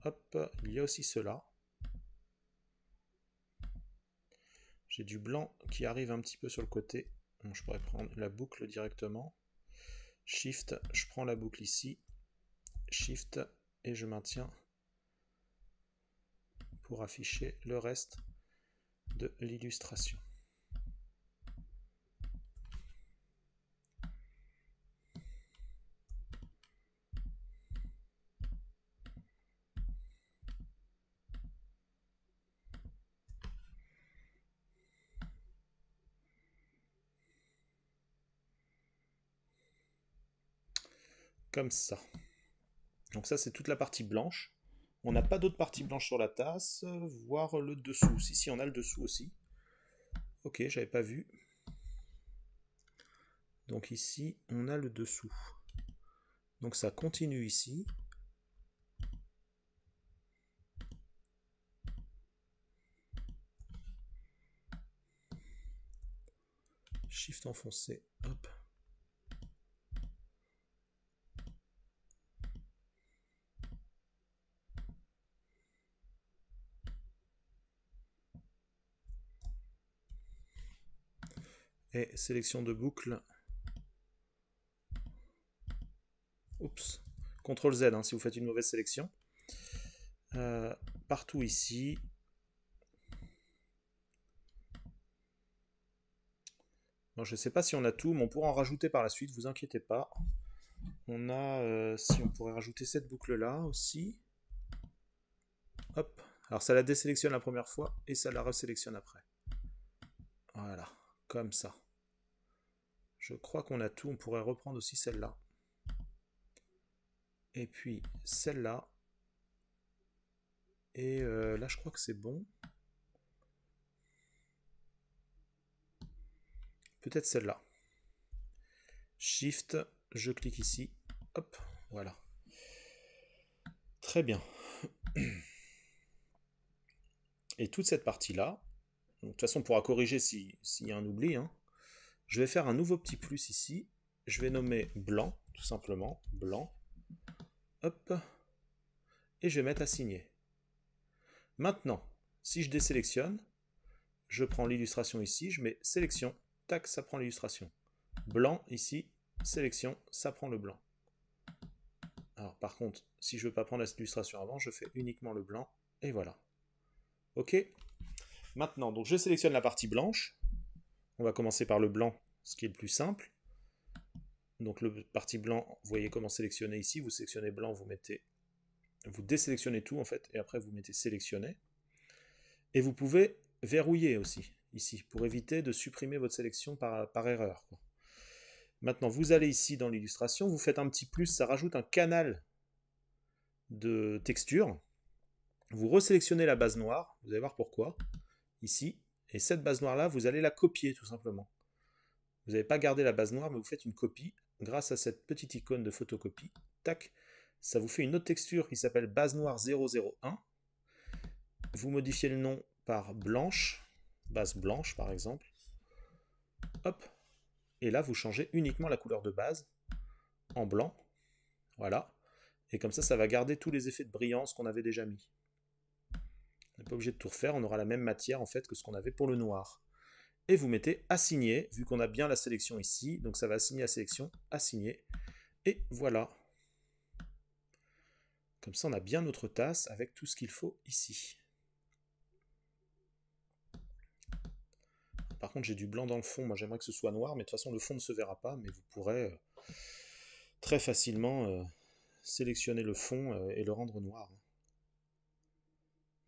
Hop, il y a aussi ceux-là. J'ai du blanc qui arrive un petit peu sur le côté. Donc je pourrais prendre la boucle directement. Shift, je prends la boucle ici. Shift, et je maintiens pour afficher le reste de l'illustration. Comme ça. Donc ça, c'est toute la partie blanche. On n'a pas d'autre partie blanche sur la tasse, voire le dessous. Si, on a le dessous aussi. Ok, j'avais pas vu. Donc ici, on a le dessous. Donc ça continue ici. Shift enfoncé, hop. Et sélection de boucle. Oups. CTRL Z si vous faites une mauvaise sélection. partout ici. Bon, je ne sais pas si on a tout, mais on pourra en rajouter par la suite, vous inquiétez pas. On a, si on pourrait rajouter cette boucle-là aussi. Hop. Alors ça la désélectionne la première fois et ça la resélectionne après. Voilà, comme ça. Je crois qu'on a tout, on pourrait reprendre aussi celle-là. Et puis celle-là. Et là je crois que c'est bon. Peut-être celle-là. Shift, je clique ici. Hop, voilà. Très bien. Et toute cette partie-là, de toute façon on pourra corriger s'il y a un oubli, hein. Je vais faire un nouveau petit plus ici. Je vais nommer blanc, tout simplement. Blanc. Hop. Et je vais mettre assigné. Maintenant, si je désélectionne, je prends l'illustration ici, je mets sélection, tac, ça prend l'illustration. Blanc ici, sélection, ça prend le blanc. Alors par contre, si je ne veux pas prendre l'illustration avant, je fais uniquement le blanc, et voilà. Ok. Maintenant, donc je sélectionne la partie blanche. On va commencer par le blanc, ce qui est le plus simple. Donc le parti blanc, vous voyez comment sélectionner ici. Vous sélectionnez blanc, vous désélectionnez tout en fait, et après vous mettez sélectionner. Et vous pouvez verrouiller aussi, ici, pour éviter de supprimer votre sélection par erreur. Maintenant, vous allez ici dans l'illustration, vous faites un petit plus, ça rajoute un canal de texture. Vous resélectionnez la base noire, vous allez voir pourquoi, ici, et cette base noire-là, vous allez la copier tout simplement. Vous n'avez pas gardé la base noire, mais vous faites une copie, grâce à cette petite icône de photocopie, tac, ça vous fait une autre texture qui s'appelle base noire 001. Vous modifiez le nom par blanche, base blanche par exemple. Hop. Et là, vous changez uniquement la couleur de base en blanc. Voilà. Et comme ça, ça va garder tous les effets de brillance qu'on avait déjà mis. On n'est pas obligé de tout refaire, on aura la même matière en fait que ce qu'on avait pour le noir. Et vous mettez assigner, vu qu'on a bien la sélection ici, donc ça va assigner la sélection, assigner. Et voilà. Comme ça, on a bien notre tasse avec tout ce qu'il faut ici. Par contre, j'ai du blanc dans le fond. Moi, j'aimerais que ce soit noir, mais de toute façon, le fond ne se verra pas. Mais vous pourrez très facilement sélectionner le fond et le rendre noir.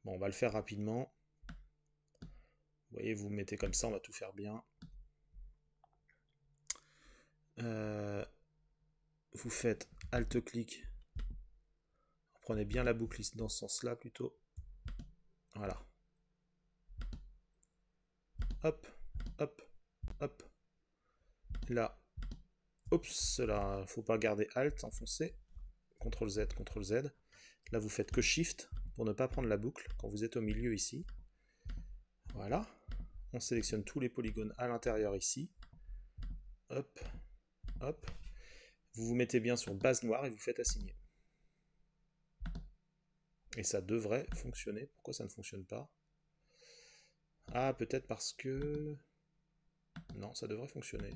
Bon, on va le faire rapidement. Vous voyez, vous mettez comme ça, on va tout faire bien. Vous faites Alt-clic. Prenez bien la boucle dans ce sens-là plutôt. Voilà. Hop, hop, hop. Là, oups, là, faut pas garder Alt, enfoncer. CTRL Z, CTRL Z. Là, vous faites que Shift pour ne pas prendre la boucle quand vous êtes au milieu ici. Voilà. On sélectionne tous les polygones à l'intérieur ici. Hop, hop. Vous vous mettez bien sur base noire et vous faites assigner. Et ça devrait fonctionner. Pourquoi ça ne fonctionne pas? Ah, peut-être parce que... Non, ça devrait fonctionner.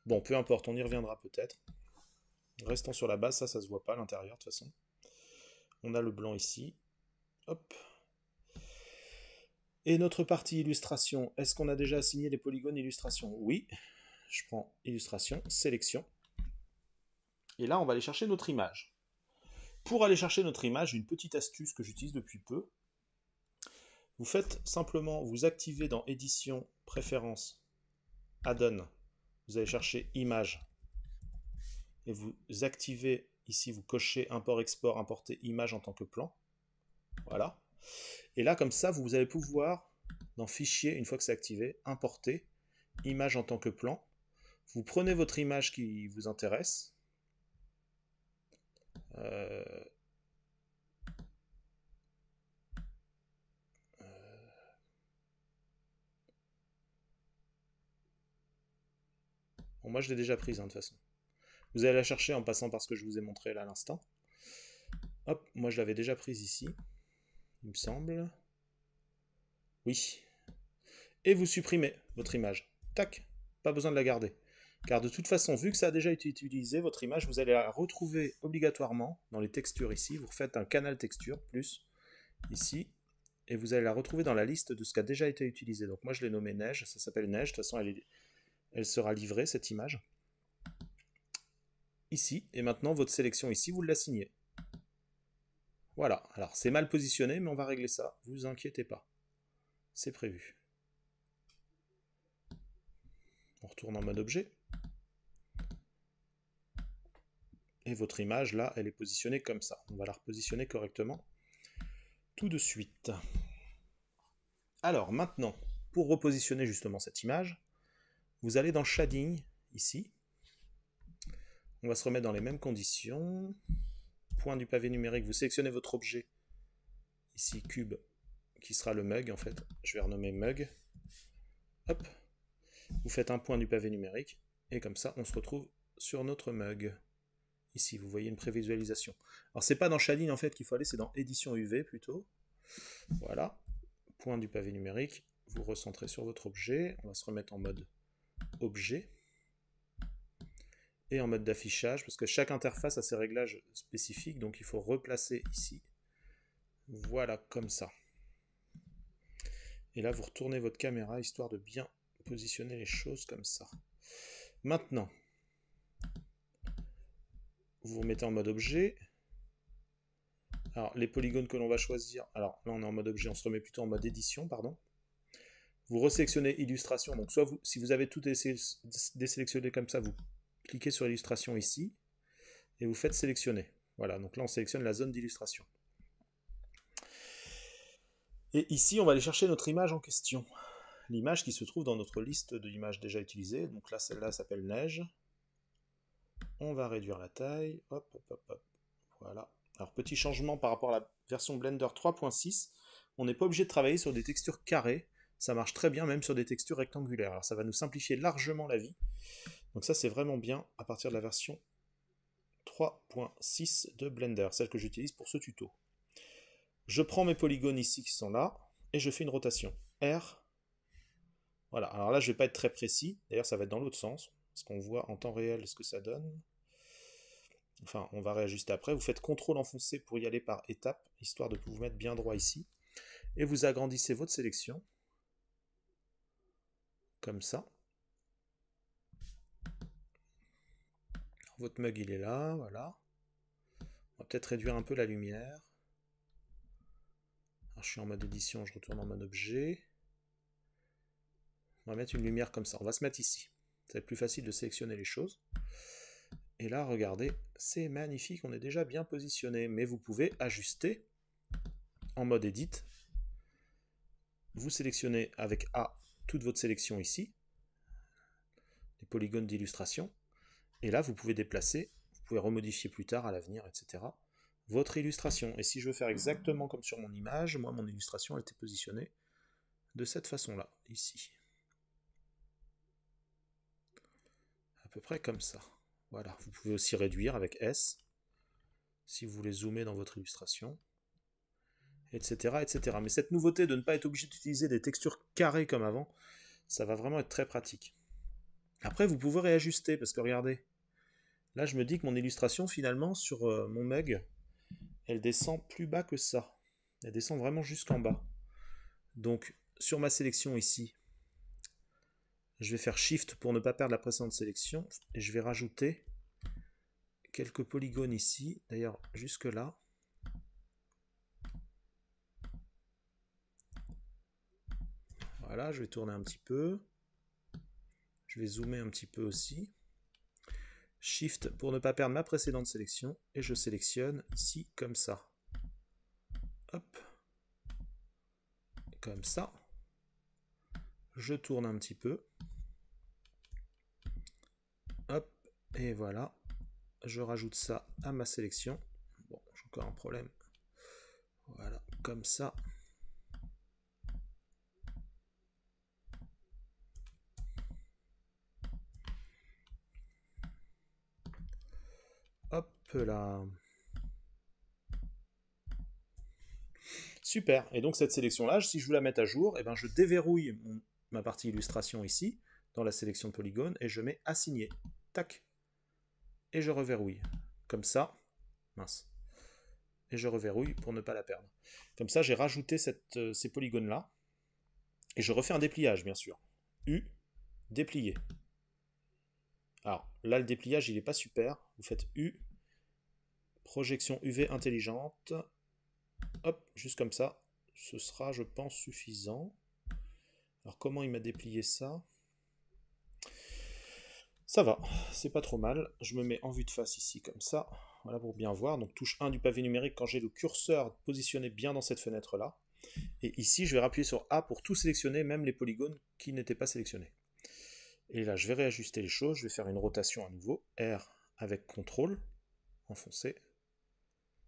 Bon, peu importe, on y reviendra peut-être. Restons sur la base, ça se voit pas à l'intérieur de toute façon. On a le blanc ici. Hop. Et notre partie illustration, est-ce qu'on a déjà assigné les polygones illustration? Oui. Je prends illustration, sélection. Et là, on va aller chercher notre image. Pour aller chercher notre image, une petite astuce que j'utilise depuis peu. Vous faites simplement, vous activez dans édition, préférences, add-on. Vous allez chercher image. Et vous activez ici, vous cochez import-export, importer image en tant que plan. Voilà. Et là, comme ça, vous allez pouvoir, dans fichier, une fois que c'est activé, importer image en tant que plan. Vous prenez votre image qui vous intéresse. Bon, moi, je l'ai déjà prise, hein, de toute façon. Vous allez la chercher en passant par ce que je vous ai montré là à l'instant. Hop, moi, je l'avais déjà prise ici, il me semble. Oui. Et vous supprimez votre image. Tac, pas besoin de la garder. Car de toute façon, vu que ça a déjà été utilisé, votre image, vous allez la retrouver obligatoirement dans les textures ici. Vous refaites un canal texture, plus, ici, et vous allez la retrouver dans la liste de ce qui a déjà été utilisé. Donc moi, je l'ai nommé neige, ça s'appelle neige. De toute façon, elle sera livrée, cette image. Ici, et maintenant, votre sélection ici, vous l'assignez. Voilà, alors c'est mal positionné, mais on va régler ça, vous inquiétez pas. C'est prévu. On retourne en mode objet. Et votre image, là, elle est positionnée comme ça. On va la repositionner correctement tout de suite. Alors, maintenant, pour repositionner justement cette image, vous allez dans Shading, ici. On va se remettre dans les mêmes conditions. Point du pavé numérique, vous sélectionnez votre objet. Ici, cube, qui sera le mug, en fait. Je vais renommer mug. Hop. Vous faites un point du pavé numérique. Et comme ça, on se retrouve sur notre mug. Ici, vous voyez une prévisualisation. Alors, c'est pas dans Shading, en fait, qu'il faut aller, c'est dans Édition UV, plutôt. Voilà. Point du pavé numérique. Vous recentrez sur votre objet. On va se remettre en mode objet. Et en mode d'affichage, parce que chaque interface a ses réglages spécifiques, donc il faut replacer ici. Voilà, comme ça. Et là, vous retournez votre caméra, histoire de bien positionner les choses comme ça. Maintenant, vous vous remettez en mode objet. Alors, les polygones que l'on va choisir, alors là on est en mode objet, on se remet plutôt en mode édition, pardon. Vous resélectionnez illustration, donc soit vous, si vous avez tout désélectionné comme ça, vous cliquez sur illustration ici, et vous faites sélectionner. Voilà, donc là on sélectionne la zone d'illustration. Et ici on va aller chercher notre image en question. L'image qui se trouve dans notre liste d'images déjà utilisées, donc là celle-là s'appelle neige. On va réduire la taille, hop, hop, hop, hop, voilà. Alors petit changement par rapport à la version Blender 3.6, on n'est pas obligé de travailler sur des textures carrées, ça marche très bien même sur des textures rectangulaires, alors ça va nous simplifier largement la vie. Donc ça c'est vraiment bien à partir de la version 3.6 de Blender, celle que j'utilise pour ce tuto. Je prends mes polygones ici qui sont là, et je fais une rotation. R. Voilà, alors là je ne vais pas être très précis, d'ailleurs ça va être dans l'autre sens, parce qu'on voit en temps réel ce que ça donne. Enfin, on va réajuster après. Vous faites CTRL enfoncé pour y aller par étapes, histoire de vous mettre bien droit ici. Et vous agrandissez votre sélection. Comme ça. Votre mug, il est là, voilà. On va peut-être réduire un peu la lumière. Alors, je suis en mode édition, je retourne en mode objet. On va mettre une lumière comme ça. On va se mettre ici. Ça va être plus facile de sélectionner les choses. Et là, regardez, c'est magnifique, on est déjà bien positionné. Mais vous pouvez ajuster en mode Edit. Vous sélectionnez avec A toute votre sélection ici. Les polygones d'illustration. Et là, vous pouvez déplacer, vous pouvez remodifier plus tard à l'avenir, etc. votre illustration. Et si je veux faire exactement comme sur mon image, moi, mon illustration, elle était positionnée de cette façon-là, ici. À peu près comme ça. Voilà, vous pouvez aussi réduire avec S, si vous voulez zoomer dans votre illustration, etc., etc. Mais cette nouveauté de ne pas être obligé d'utiliser des textures carrées comme avant, ça va vraiment être très pratique. Après, vous pouvez réajuster, parce que regardez, là je me dis que mon illustration, finalement, sur mon mug, elle descend plus bas que ça. Elle descend vraiment jusqu'en bas. Donc, sur ma sélection ici, je vais faire Shift pour ne pas perdre la précédente sélection, et je vais rajouter quelques polygones ici, d'ailleurs jusque là. Voilà, je vais tourner un petit peu. Je vais zoomer un petit peu aussi. Shift pour ne pas perdre ma précédente sélection, et je sélectionne ici comme ça. Hop. Comme ça. Je tourne un petit peu. Hop, et voilà. Je rajoute ça à ma sélection. Bon, j'ai encore un problème. Voilà, comme ça. Hop là. Super. Et donc cette sélection-là, si je veux la mettre à jour, eh ben, je déverrouille ma partie illustration ici, dans la sélection de polygones et je mets assigner. Tac. Et je reverrouille. Comme ça. Mince. Et je reverrouille pour ne pas la perdre. Comme ça, j'ai rajouté ces polygones-là. Et je refais un dépliage, bien sûr. U, déplier. Alors, là, le dépliage, il n'est pas super. Vous faites U, projection UV intelligente. Hop, juste comme ça. Ce sera, je pense, suffisant. Alors, comment il m'a déplié ça? Ça va, c'est pas trop mal. Je me mets en vue de face ici, comme ça. Voilà, pour bien voir. Donc, touche 1 du pavé numérique quand j'ai le curseur positionné bien dans cette fenêtre-là. Et ici, je vais appuyer sur A pour tout sélectionner, même les polygones qui n'étaient pas sélectionnés. Et là, je vais réajuster les choses. Je vais faire une rotation à nouveau. R avec CTRL, enfoncé,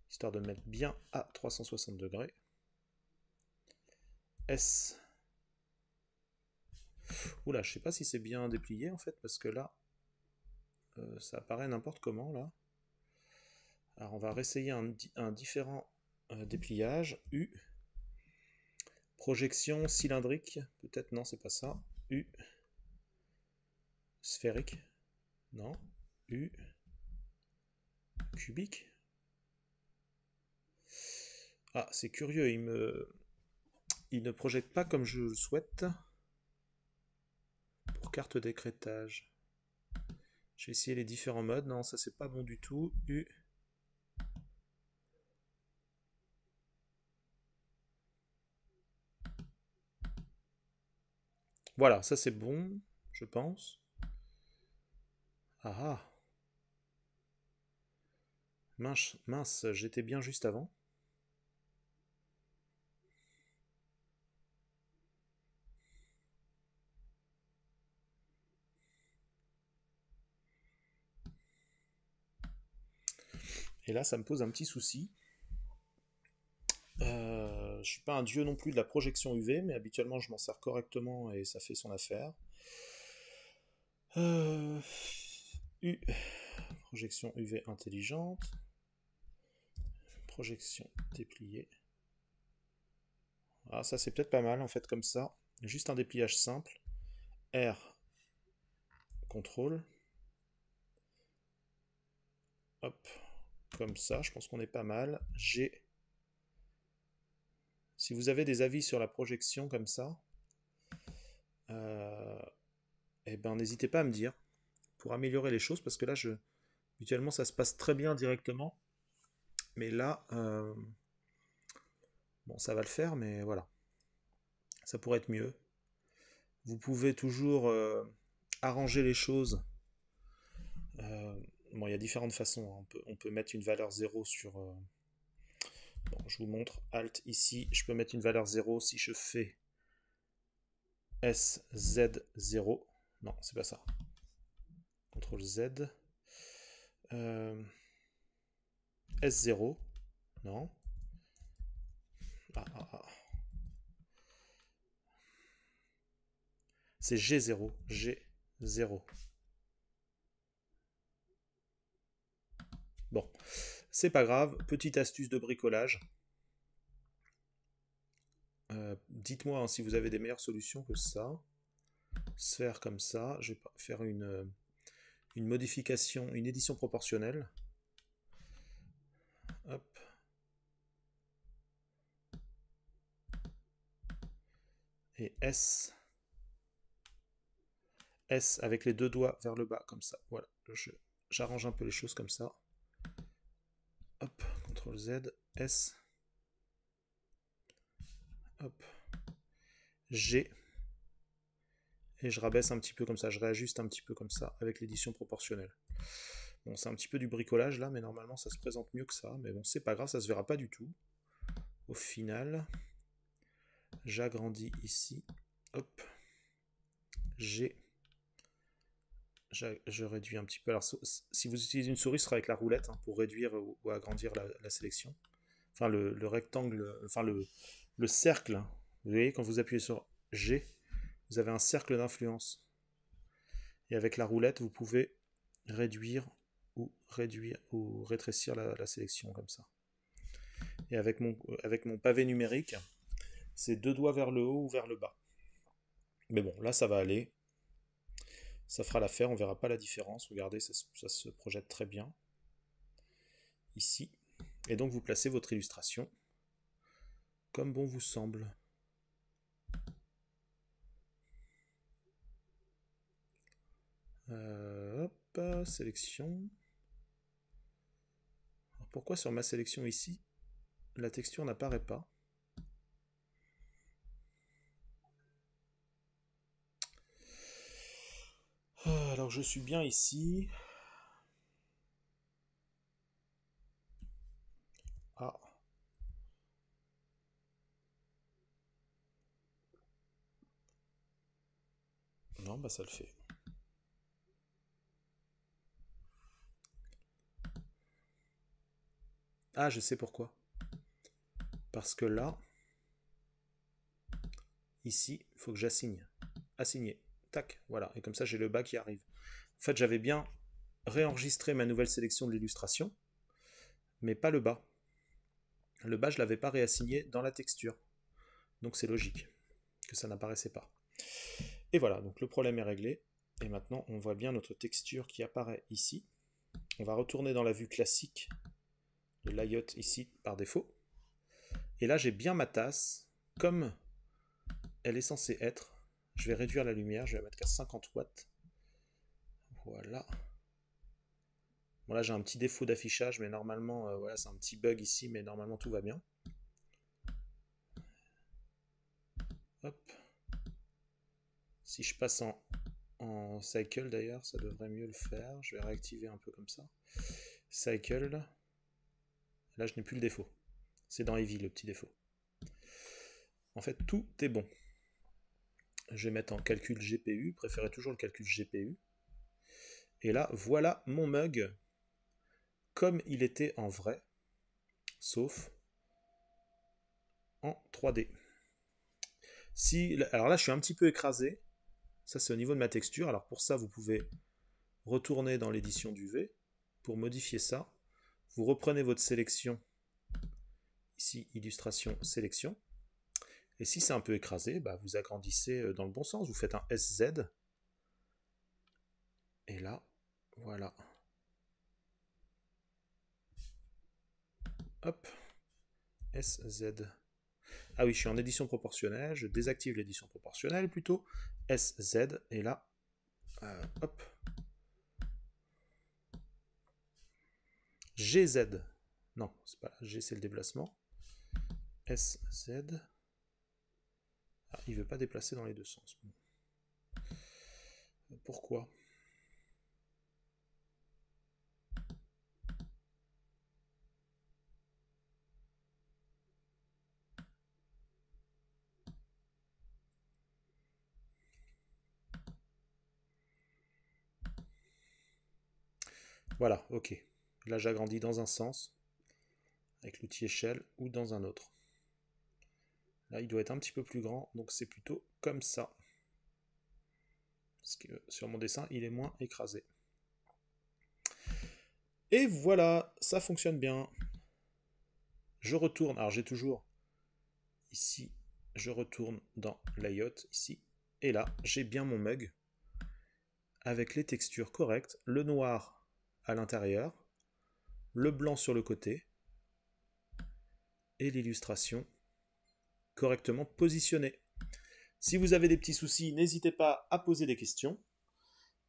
histoire de me mettre bien à 360 degrés. S. Oula, je sais pas si c'est bien déplié en fait, parce que là, ça apparaît n'importe comment là. Alors on va réessayer un différent dépliage. U. Projection cylindrique. Peut-être non, c'est pas ça. U. Sphérique. Non. U. Cubique. Ah, c'est curieux, il ne projette pas comme je le souhaite. Pour carte d'écrêtage. Je vais essayer les différents modes. Non, ça c'est pas bon du tout. U. Voilà, ça c'est bon, je pense. Ah ah. Mince, mince, j'étais bien juste avant. Et là, ça me pose un petit souci. Je suis pas un dieu non plus de la projection UV, mais habituellement je m'en sers correctement et ça fait son affaire. U. Projection UV intelligente. Projection dépliée. Ah, ça c'est peut-être pas mal en fait comme ça. Juste un dépliage simple. R. Contrôle. Hop. Comme ça, je pense qu'on est pas mal. G. Si vous avez des avis sur la projection comme ça, eh ben, n'hésitez pas à me dire pour améliorer les choses, parce que là, habituellement, ça se passe très bien directement. Mais là, bon, ça va le faire, mais voilà. Ça pourrait être mieux. Vous pouvez toujours arranger les choses. Bon, il y a différentes façons. Hein. On peut mettre une valeur 0 sur... Bon, je vous montre. Alt ici, je peux mettre une valeur 0 si je fais SZ0. Non, c'est pas ça. CTRL Z. S0. Non. C'est G0. G0. Bon, c'est pas grave. Petite astuce de bricolage. Dites-moi hein, si vous avez des meilleures solutions que ça. Sphère comme ça. Je vais faire une modification, une édition proportionnelle. Hop. Et S. S avec les deux doigts vers le bas, comme ça. Voilà. J'arrange un peu les choses comme ça. Hop. CTRL Z. S. Hop. G. Et je rabaisse un petit peu comme ça, je réajuste un petit peu comme ça avec l'édition proportionnelle. Bon, c'est un petit peu du bricolage là, mais normalement ça se présente mieux que ça. Mais bon, c'est pas grave, ça se verra pas du tout. Au final, j'agrandis ici. Hop. G. Je réduis un petit peu. Alors, si vous utilisez une souris, ce sera avec la roulette hein, pour réduire ou agrandir la sélection. Enfin, le rectangle, enfin le cercle. Hein. Vous voyez, quand vous appuyez sur G, vous avez un cercle d'influence. Et avec la roulette, vous pouvez réduire ou rétrécir la sélection comme ça. Et avec mon pavé numérique, c'est deux doigts vers le haut ou vers le bas. Mais bon, là ça va aller. Ça fera l'affaire, on verra pas la différence. Regardez, ça se projette très bien. Ici. Et donc vous placez votre illustration comme bon vous semble. Hop, sélection. Alors pourquoi sur ma sélection ici, la texture n'apparaît pas? Alors je suis bien ici. Ah. Non, bah ça le fait. Ah, je sais pourquoi. Parce que là, ici, il faut que j'assigne. Assigner. Tac, voilà. Et comme ça, j'ai le bas qui arrive. En fait, j'avais bien réenregistré ma nouvelle sélection de l'illustration, mais pas le bas. Le bas, je ne l'avais pas réassigné dans la texture. Donc c'est logique que ça n'apparaissait pas. Et voilà, donc le problème est réglé. Et maintenant, on voit bien notre texture qui apparaît ici. On va retourner dans la vue classique, le layout ici par défaut. Et là, j'ai bien ma tasse, comme elle est censée être. Je vais réduire la lumière, je vais la mettre qu'à 50 watts. Voilà. Bon, là, j'ai un petit défaut d'affichage, mais normalement, voilà, c'est un petit bug ici, mais normalement, tout va bien. Hop. Si je passe en cycle, d'ailleurs, ça devrait mieux le faire. Je vais réactiver un peu comme ça. Cycle. Là, je n'ai plus le défaut. C'est dans Heavy, le petit défaut. En fait, tout est bon. Je vais mettre en calcul GPU. Préférez toujours le calcul GPU. Et là, voilà mon mug comme il était en vrai, sauf en 3D. Alors là, je suis un petit peu écrasé. Ça, c'est au niveau de ma texture. Alors pour ça, vous pouvez retourner dans l'édition du V pour modifier ça. Vous reprenez votre sélection. Ici, illustration, sélection. Et si c'est un peu écrasé, bah, vous agrandissez dans le bon sens. Vous faites un SZ. Et là, voilà. Hop. SZ. Ah oui, je suis en édition proportionnelle. Je désactive l'édition proportionnelle plutôt. SZ. Et là, hop. GZ. Non, c'est pas là. G, c'est le déplacement. SZ. Ah, il ne veut pas déplacer dans les deux sens. Pourquoi? Voilà, ok. Là, j'agrandis dans un sens, avec l'outil échelle, ou dans un autre. Là, il doit être un petit peu plus grand, donc c'est plutôt comme ça. Parce que sur mon dessin, il est moins écrasé. Et voilà, ça fonctionne bien. Je retourne, alors j'ai toujours ici, je retourne dans Layout, ici, et là, j'ai bien mon mug, avec les textures correctes, le noir à l'intérieur, le blanc sur le côté, et l'illustration correctement positionnée. Si vous avez des petits soucis, n'hésitez pas à poser des questions.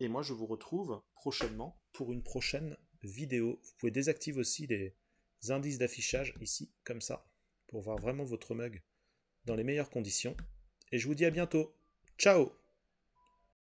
Et moi, je vous retrouve prochainement pour une prochaine vidéo. Vous pouvez désactiver aussi les indices d'affichage ici, comme ça, pour voir vraiment votre mug dans les meilleures conditions. Et je vous dis à bientôt. Ciao!